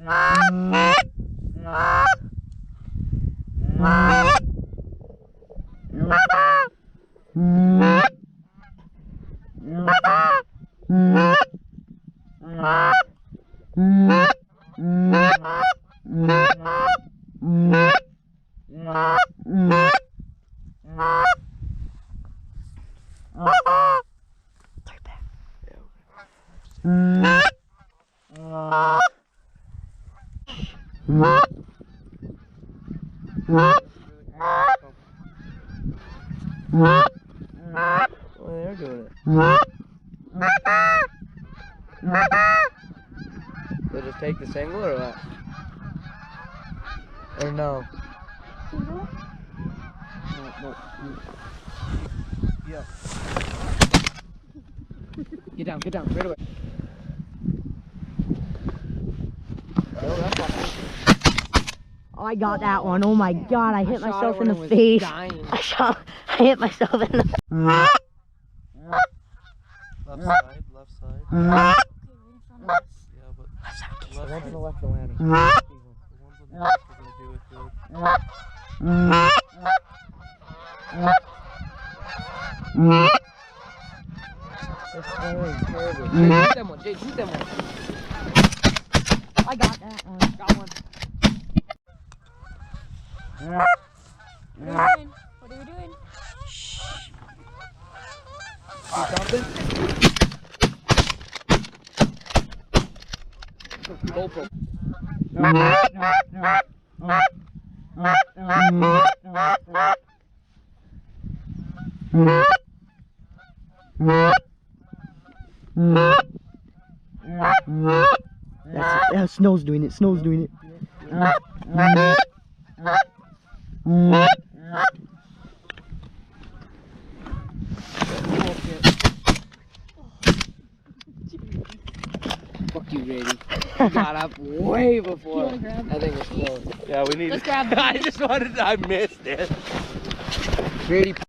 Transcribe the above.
Oh, they're doing it. They'll just take the single or what? Or no? Single? No. Yeah. Get down, right away. I got that one. Oh my god, I hit myself in the face. I hit myself in the Left side. Mm-hmm. Yeah, but the ones on the left are landing. The ones on the left are gonna do it good. They're throwing terribly. Jay, shoot them one. I got that one. Got one. What are you doing? What are you doing? See something? GoPro. That's Snow's doing it. Snow's doing it. Fuck you, Grady. You got up way before. You wanna grab I think it's close. Yeah, we need Let's it. grab I missed it. Grady.